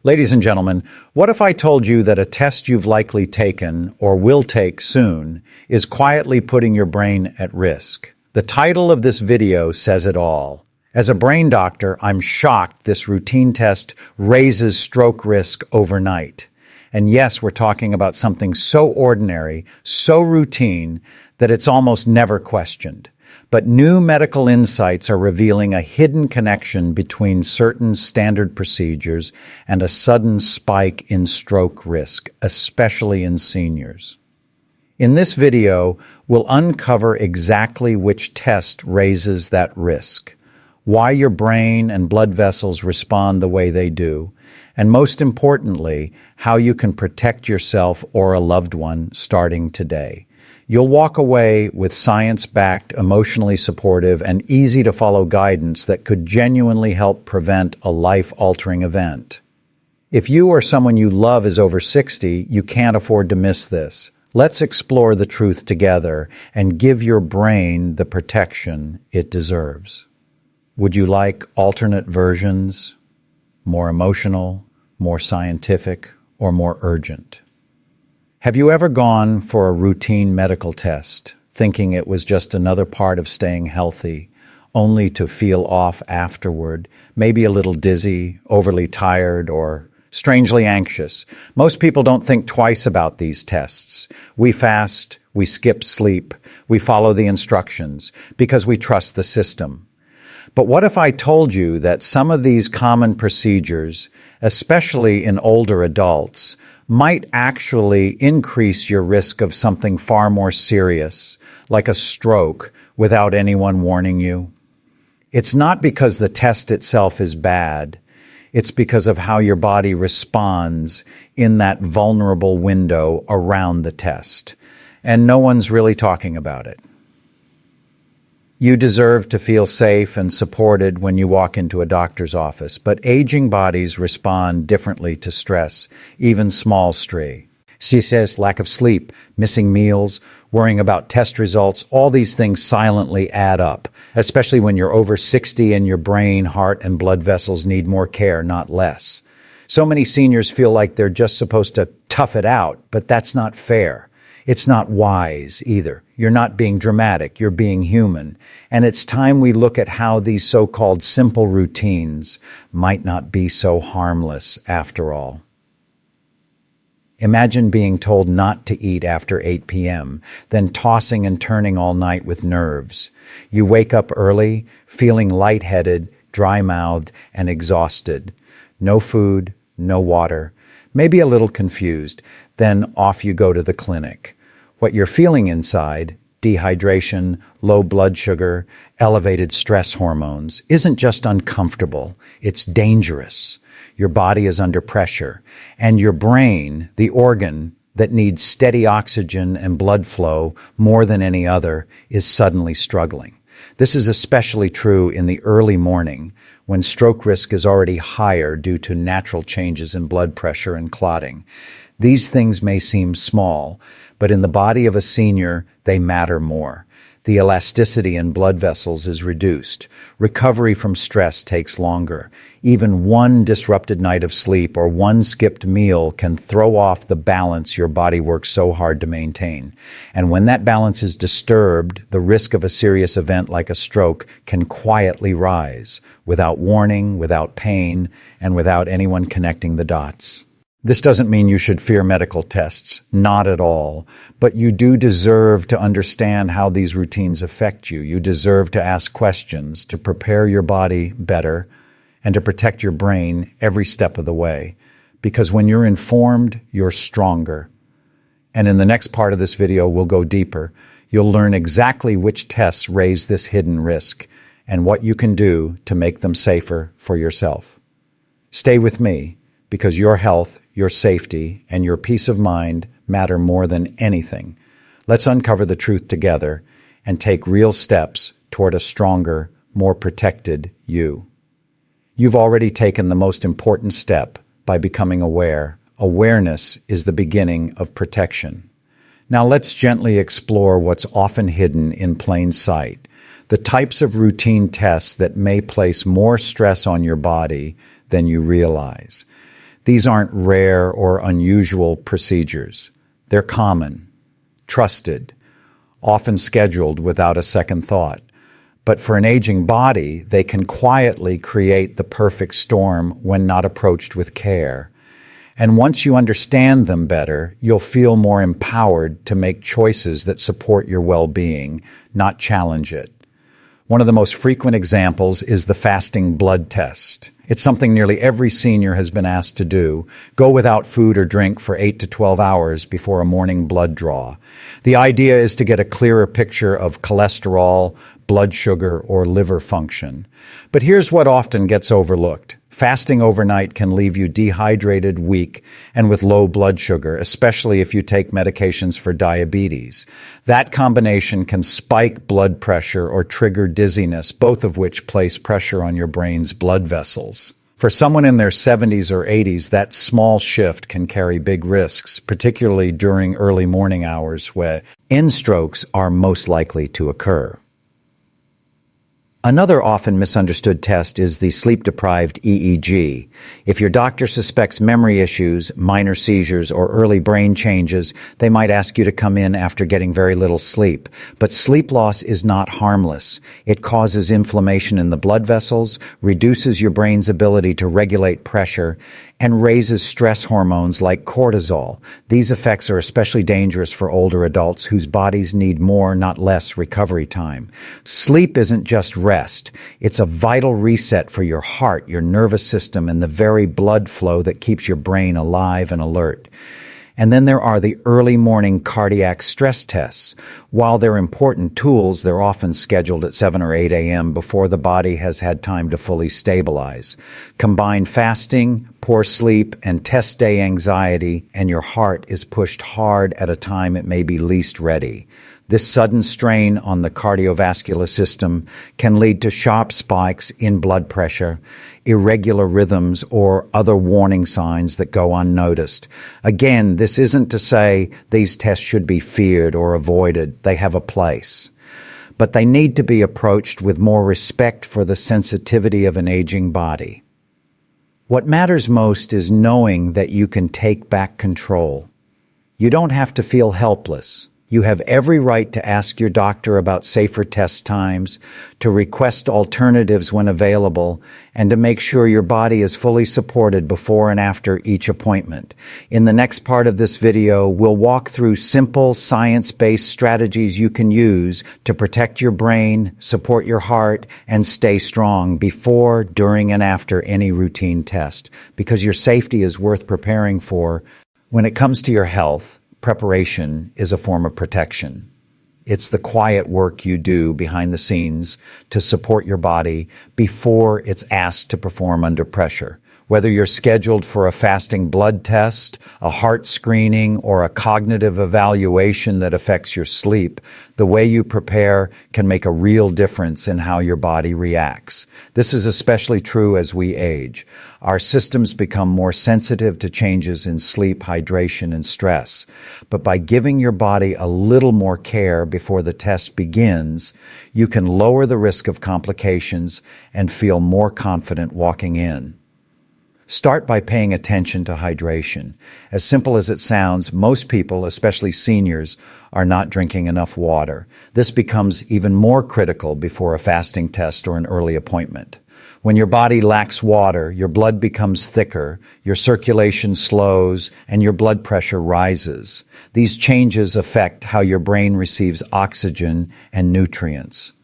Ladies and gentlemen, what if I told you that a test you've likely taken or will take soon is quietly putting your brain at risk? The title of this video says it all. As a brain doctor, I'm shocked this routine test raises stroke risk overnight. And yes, we're talking about something so ordinary, so routine, that it's almost never questioned. But new medical insights are revealing a hidden connection between certain standard procedures and a sudden spike in stroke risk, especially in seniors. In this video, we'll uncover exactly which test raises that risk, why your brain and blood vessels respond the way they do, and most importantly, how you can protect yourself or a loved one starting today. You'll walk away with science-backed, emotionally supportive, and easy-to-follow guidance that could genuinely help prevent a life-altering event. If you or someone you love is over 60, you can't afford to miss this. Let's explore the truth together and give your brain the protection it deserves. Would you like alternate versions? More emotional, more scientific, or more urgent? Have you ever gone for a routine medical test, thinking it was just another part of staying healthy, only to feel off afterward, maybe a little dizzy, overly tired, or strangely anxious? Most people don't think twice about these tests. We fast, we skip sleep, we follow the instructions because we trust the system. But what if I told you that some of these common procedures, especially in older adults, might actually increase your risk of something far more serious, like a stroke, without anyone warning you? It's not because the test itself is bad. It's because of how your body responds in that vulnerable window around the test. And no one's really talking about it. You deserve to feel safe and supported when you walk into a doctor's office, but aging bodies respond differently to stress, even small stray. She says lack of sleep, missing meals, worrying about test results, all these things silently add up, especially when you're over 60 and your brain, heart, and blood vessels need more care, not less. So many seniors feel like they're just supposed to tough it out, but that's not fair. It's not wise either. You're not being dramatic, you're being human. And it's time we look at how these so-called simple routines might not be so harmless after all. Imagine being told not to eat after 8 p.m., then tossing and turning all night with nerves. You wake up early, feeling lightheaded, dry-mouthed, and exhausted. No food, no water, maybe a little confused. Then off you go to the clinic. What you're feeling inside, dehydration, low blood sugar, elevated stress hormones, isn't just uncomfortable, it's dangerous. Your body is under pressure, and your brain, the organ that needs steady oxygen and blood flow more than any other, is suddenly struggling. This is especially true in the early morning, when stroke risk is already higher due to natural changes in blood pressure and clotting. These things may seem small, but in the body of a senior, they matter more. The elasticity in blood vessels is reduced. Recovery from stress takes longer. Even one disrupted night of sleep or one skipped meal can throw off the balance your body works so hard to maintain. And when that balance is disturbed, the risk of a serious event like a stroke can quietly rise, without warning, without pain, and without anyone connecting the dots. This doesn't mean you should fear medical tests, not at all, but you do deserve to understand how these routines affect you. You deserve to ask questions, to prepare your body better, and to protect your brain every step of the way. Because when you're informed, you're stronger. And in the next part of this video, we'll go deeper. You'll learn exactly which tests raise this hidden risk and what you can do to make them safer for yourself. Stay with me, because your health, your safety, and your peace of mind matter more than anything. Let's uncover the truth together and take real steps toward a stronger, more protected you. You've already taken the most important step by becoming aware. Awareness is the beginning of protection. Now let's gently explore what's often hidden in plain sight, the types of routine tests that may place more stress on your body than you realize. These aren't rare or unusual procedures. They're common, trusted, often scheduled without a second thought. But for an aging body, they can quietly create the perfect storm when not approached with care. And once you understand them better, you'll feel more empowered to make choices that support your well-being, not challenge it. One of the most frequent examples is the fasting blood test. It's something nearly every senior has been asked to do. Go without food or drink for 8 to 12 hours before a morning blood draw. The idea is to get a clearer picture of cholesterol, blood sugar, or liver function. But here's what often gets overlooked. Fasting overnight can leave you dehydrated, weak, and with low blood sugar, especially if you take medications for diabetes. That combination can spike blood pressure or trigger dizziness, both of which place pressure on your brain's blood vessels. For someone in their 70s or 80s, that small shift can carry big risks, particularly during early morning hours where strokes are most likely to occur. Another often misunderstood test is the sleep-deprived EEG. If your doctor suspects memory issues, minor seizures, or early brain changes, they might ask you to come in after getting very little sleep. But sleep loss is not harmless. It causes inflammation in the blood vessels, reduces your brain's ability to regulate pressure, and raises stress hormones like cortisol. These effects are especially dangerous for older adults whose bodies need more, not less, recovery time. Sleep isn't just rest. It's a vital reset for your heart, your nervous system, and the very blood flow that keeps your brain alive and alert. And then there are the early morning cardiac stress tests. While they're important tools, they're often scheduled at 7 or 8 a.m. before the body has had time to fully stabilize. Combine fasting, poor sleep, and test day anxiety, and your heart is pushed hard at a time it may be least ready. This sudden strain on the cardiovascular system can lead to sharp spikes in blood pressure, irregular rhythms, or other warning signs that go unnoticed. Again, this isn't to say these tests should be feared or avoided. They have a place. But they need to be approached with more respect for the sensitivity of an aging body. What matters most is knowing that you can take back control. You don't have to feel helpless. You have every right to ask your doctor about safer test times, to request alternatives when available, and to make sure your body is fully supported before and after each appointment. In the next part of this video, we'll walk through simple, science-based strategies you can use to protect your brain, support your heart, and stay strong before, during, and after any routine test. Because your safety is worth preparing for. When it comes to your health, preparation is a form of protection. It's the quiet work you do behind the scenes to support your body before it's asked to perform under pressure. Whether you're scheduled for a fasting blood test, a heart screening, or a cognitive evaluation that affects your sleep, the way you prepare can make a real difference in how your body reacts. This is especially true as we age. Our systems become more sensitive to changes in sleep, hydration, and stress. But by giving your body a little more care before the test begins, you can lower the risk of complications and feel more confident walking in. Start by paying attention to hydration. As simple as it sounds, most people, especially seniors, are not drinking enough water. This becomes even more critical before a fasting test or an early appointment. When your body lacks water, your blood becomes thicker, your circulation slows, and your blood pressure rises. These changes affect how your brain receives oxygen and nutrients.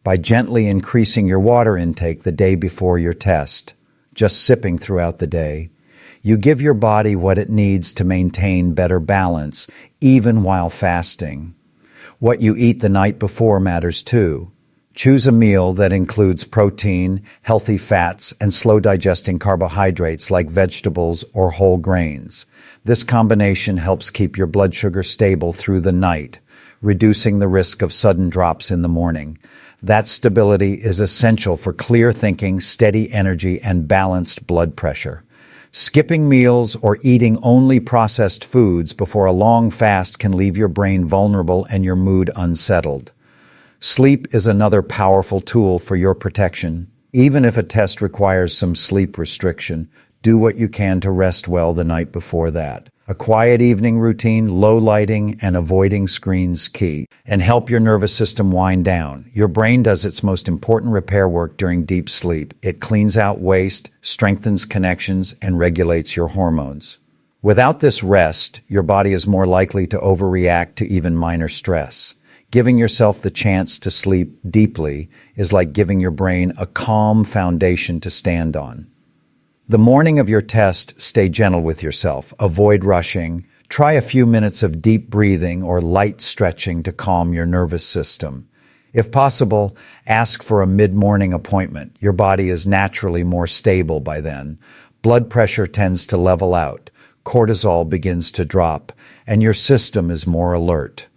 By gently increasing your water intake the day before your test, just sipping throughout the day, you give your body what it needs to maintain better balance, even while fasting. What you eat the night before matters too. Choose a meal that includes protein, healthy fats, and slow-digesting carbohydrates like vegetables or whole grains. This combination helps keep your blood sugar stable through the night, reducing the risk of sudden drops in the morning. That stability is essential for clear thinking, steady energy, and balanced blood pressure. Skipping meals or eating only processed foods before a long fast can leave your brain vulnerable and your mood unsettled. Sleep is another powerful tool for your protection. Even if a test requires some sleep restriction, do what you can to rest well the night before that. A quiet evening routine, low lighting, and avoiding screens key. And help your nervous system wind down. Your brain does its most important repair work during deep sleep. It cleans out waste, strengthens connections, and regulates your hormones. Without this rest, your body is more likely to overreact to even minor stress. Giving yourself the chance to sleep deeply is like giving your brain a calm foundation to stand on. The morning of your test, stay gentle with yourself. Avoid rushing. Try a few minutes of deep breathing or light stretching to calm your nervous system. If possible, ask for a mid-morning appointment. Your body is naturally more stable by then. Blood pressure tends to level out. Cortisol begins to drop, and your system is more alert.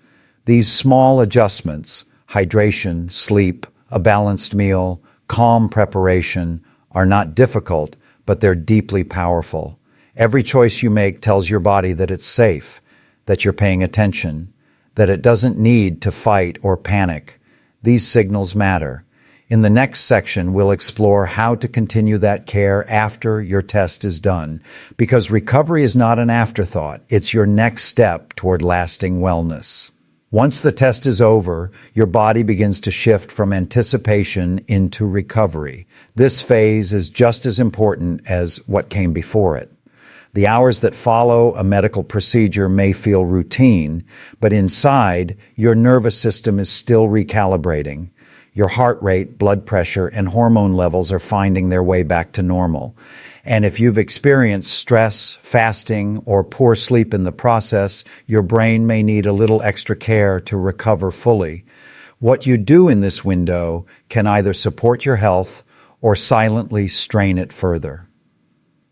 These small adjustments, hydration, sleep, a balanced meal, calm preparation, are not difficult, but they're deeply powerful. Every choice you make tells your body that it's safe, that you're paying attention, that it doesn't need to fight or panic. These signals matter. In the next section, we'll explore how to continue that care after your test is done, because recovery is not an afterthought. It's your next step toward lasting wellness. Once the test is over, your body begins to shift from anticipation into recovery. This phase is just as important as what came before it. The hours that follow a medical procedure may feel routine, but inside, your nervous system is still recalibrating. Your heart rate, blood pressure, and hormone levels are finding their way back to normal. And if you've experienced stress, fasting, or poor sleep in the process, your brain may need a little extra care to recover fully. What you do in this window can either support your health or silently strain it further.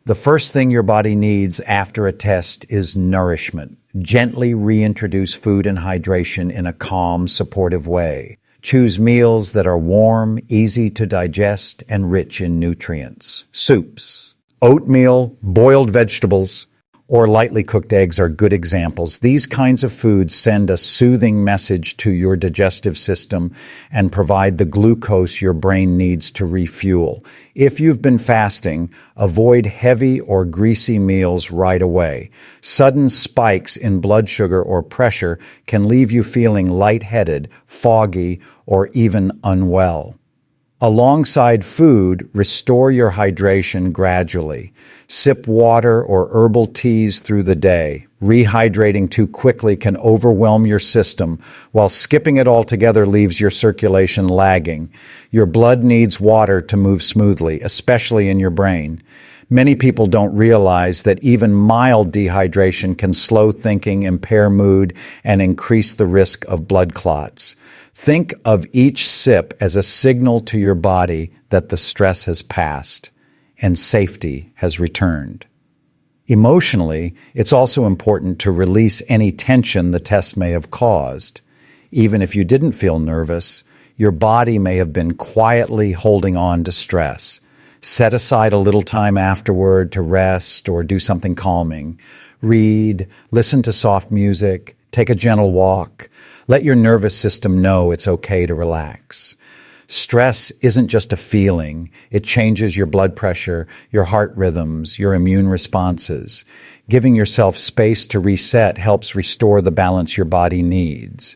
The first thing your body needs after a test is nourishment. Gently reintroduce food and hydration in a calm, supportive way. Choose meals that are warm, easy to digest, and rich in nutrients. Soups, oatmeal, boiled vegetables, or lightly cooked eggs are good examples. These kinds of foods send a soothing message to your digestive system and provide the glucose your brain needs to refuel. If you've been fasting, avoid heavy or greasy meals right away. Sudden spikes in blood sugar or pressure can leave you feeling lightheaded, foggy, or even unwell. Alongside food, restore your hydration gradually. Sip water or herbal teas through the day. Rehydrating too quickly can overwhelm your system, while skipping it altogether leaves your circulation lagging. Your blood needs water to move smoothly, especially in your brain. Many people don't realize that even mild dehydration can slow thinking, impair mood, and increase the risk of blood clots. Think of each sip as a signal to your body that the stress has passed and safety has returned. Emotionally, it's also important to release any tension the test may have caused. Even if you didn't feel nervous, your body may have been quietly holding on to stress. Set aside a little time afterward to rest or do something calming. Read, listen to soft music, take a gentle walk. Let your nervous system know it's okay to relax. Stress isn't just a feeling. It changes your blood pressure, your heart rhythms, your immune responses. Giving yourself space to reset helps restore the balance your body needs.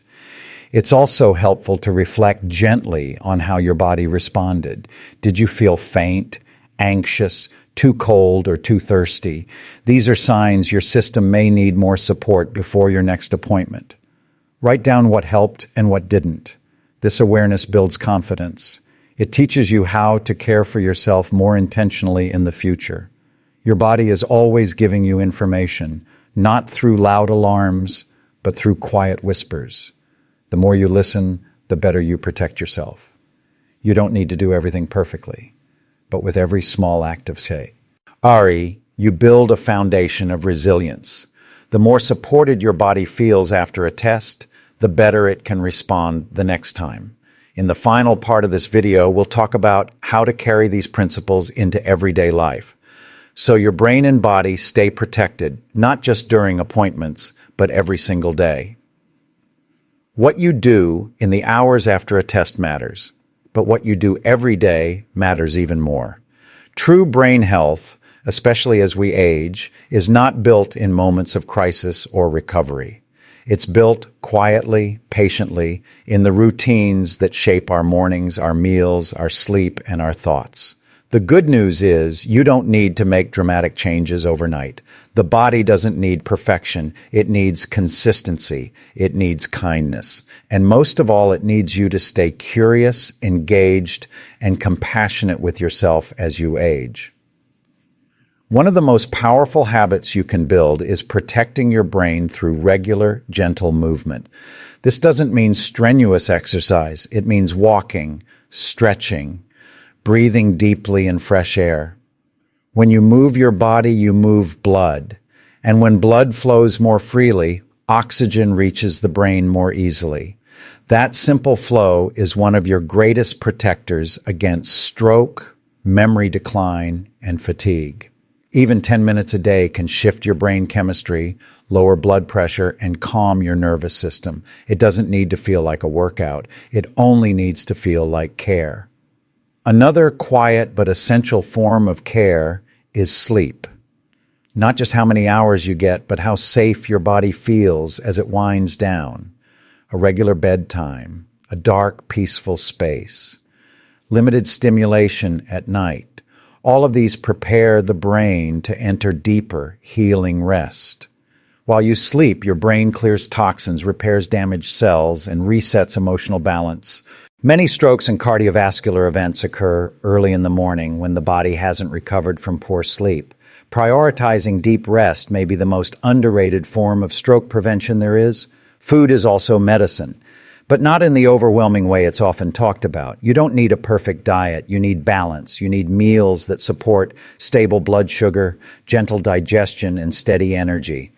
It's also helpful to reflect gently on how your body responded. Did you feel faint, anxious, too cold, or too thirsty? These are signs your system may need more support before your next appointment. Write down what helped and what didn't. This awareness builds confidence. It teaches you how to care for yourself more intentionally in the future. Your body is always giving you information, not through loud alarms, but through quiet whispers. The more you listen, the better you protect yourself. You don't need to do everything perfectly, but with every small act of say. Ari, you build a foundation of resilience. The more supported your body feels after a test, the better it can respond the next time. In the final part of this video, we'll talk about how to carry these principles into everyday life, so your brain and body stay protected, not just during appointments, but every single day. What you do in the hours after a test matters, but what you do every day matters even more. True brain health especially as we age, is not built in moments of crisis or recovery. It's built quietly, patiently, in the routines that shape our mornings, our meals, our sleep, and our thoughts. The good news is you don't need to make dramatic changes overnight. The body doesn't need perfection. It needs consistency. It needs kindness. And most of all, it needs you to stay curious, engaged, and compassionate with yourself as you age. One of the most powerful habits you can build is protecting your brain through regular, gentle movement. This doesn't mean strenuous exercise. It means walking, stretching, breathing deeply in fresh air. When you move your body, you move blood. And when blood flows more freely, oxygen reaches the brain more easily. That simple flow is one of your greatest protectors against stroke, memory decline, and fatigue. Even 10 minutes a day can shift your brain chemistry, lower blood pressure, and calm your nervous system. It doesn't need to feel like a workout. It only needs to feel like care. Another quiet but essential form of care is sleep. Not just how many hours you get, but how safe your body feels as it winds down. A regular bedtime, a dark, peaceful space, limited stimulation at night. All of these prepare the brain to enter deeper, healing rest. While you sleep, your brain clears toxins, repairs damaged cells, and resets emotional balance. Many strokes and cardiovascular events occur early in the morning when the body hasn't recovered from poor sleep. Prioritizing deep rest may be the most underrated form of stroke prevention there is. Food is also medicine, but not in the overwhelming way it's often talked about. You don't need a perfect diet. You need balance. You need meals that support stable blood sugar, gentle digestion, and steady energy.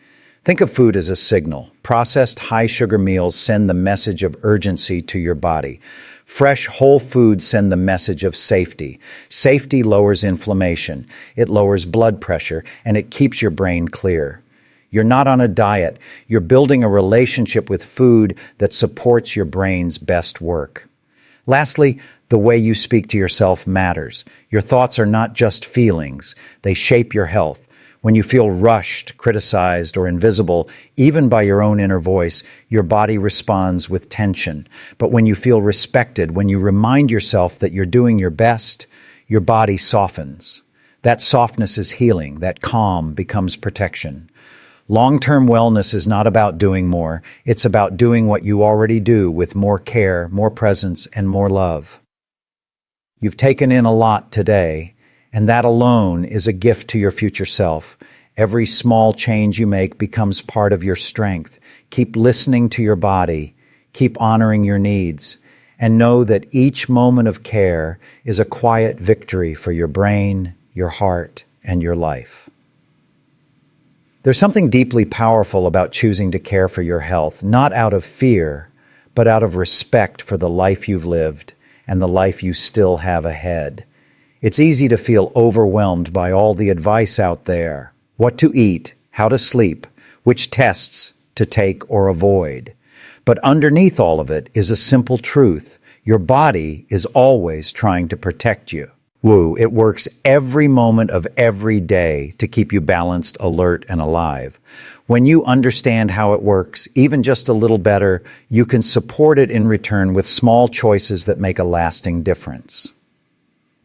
Think of food as a signal. Processed high-sugar meals send the message of urgency to your body. Fresh, whole foods send the message of safety. Safety lowers inflammation. It lowers blood pressure, and it keeps your brain clear. You're not on a diet. You're building a relationship with food that supports your brain's best work. Lastly, the way you speak to yourself matters. Your thoughts are not just feelings. They shape your health. When you feel rushed, criticized, or invisible, even by your own inner voice, your body responds with tension. But when you feel respected, when you remind yourself that you're doing your best, your body softens. That softness is healing. That calm becomes protection. Long-term wellness is not about doing more. It's about doing what you already do with more care, more presence, and more love. You've taken in a lot today, and that alone is a gift to your future self. Every small change you make becomes part of your strength. Keep listening to your body. Keep honoring your needs. And know that each moment of care is a quiet victory for your brain, your heart, and your life. There's something deeply powerful about choosing to care for your health, not out of fear, but out of respect for the life you've lived and the life you still have ahead. It's easy to feel overwhelmed by all the advice out there. What to eat, how to sleep, which tests to take or avoid. But underneath all of it is a simple truth. Your body is always trying to protect you. It works every moment of every day to keep you balanced, alert, and alive. When you understand how it works, even just a little better, you can support it in return with small choices that make a lasting difference.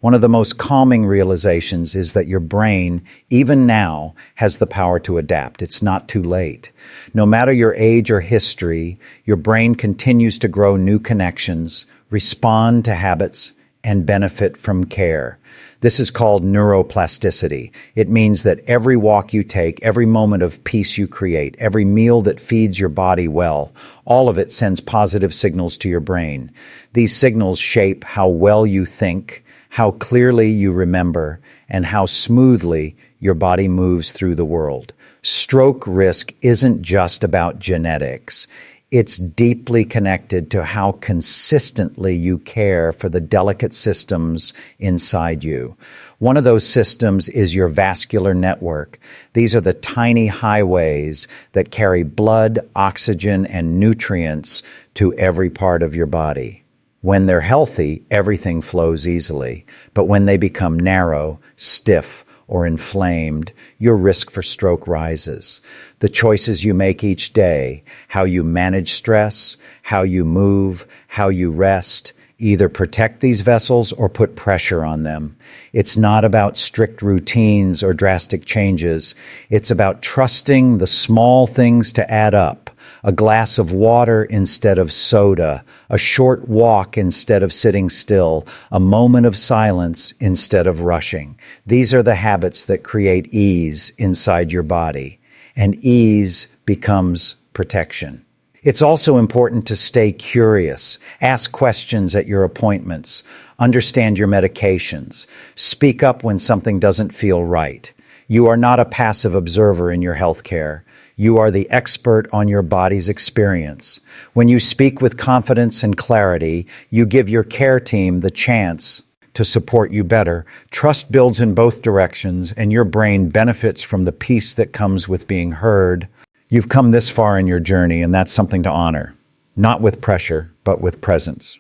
One of the most calming realizations is that your brain, even now, has the power to adapt. It's not too late. No matter your age or history, your brain continues to grow new connections, respond to habits, and benefit from care. This is called neuroplasticity. It means that every walk you take, every moment of peace you create, every meal that feeds your body well, all of it sends positive signals to your brain. These signals shape how well you think, how clearly you remember, and how smoothly your body moves through the world. Stroke risk isn't just about genetics. It's deeply connected to how consistently you care for the delicate systems inside you. One of those systems is your vascular network. These are the tiny highways that carry blood, oxygen, and nutrients to every part of your body. When they're healthy, everything flows easily. But when they become narrow, stiff, or inflamed, your risk for stroke rises. The choices you make each day, how you manage stress, how you move, how you rest, either protect these vessels or put pressure on them. It's not about strict routines or drastic changes. It's about trusting the small things to add up. A glass of water instead of soda, a short walk instead of sitting still, a moment of silence instead of rushing. These are the habits that create ease inside your body, and ease becomes protection. It's also important to stay curious, ask questions at your appointments, understand your medications, speak up when something doesn't feel right. You are not a passive observer in your healthcare. You are the expert on your body's experience. When you speak with confidence and clarity, you give your care team the chance to support you better. Trust builds in both directions, and your brain benefits from the peace that comes with being heard. You've come this far in your journey, and that's something to honor, not with pressure, but with presence.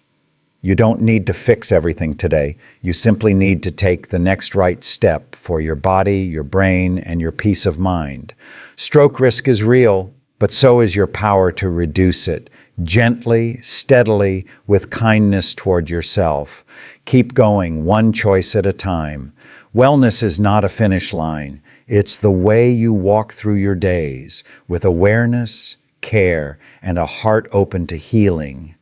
You don't need to fix everything today. You simply need to take the next right step for your body, your brain, and your peace of mind. Stroke risk is real, but so is your power to reduce it, gently, steadily, with kindness toward yourself. Keep going, one choice at a time. Wellness is not a finish line. It's the way you walk through your days with awareness, care, and a heart open to healing.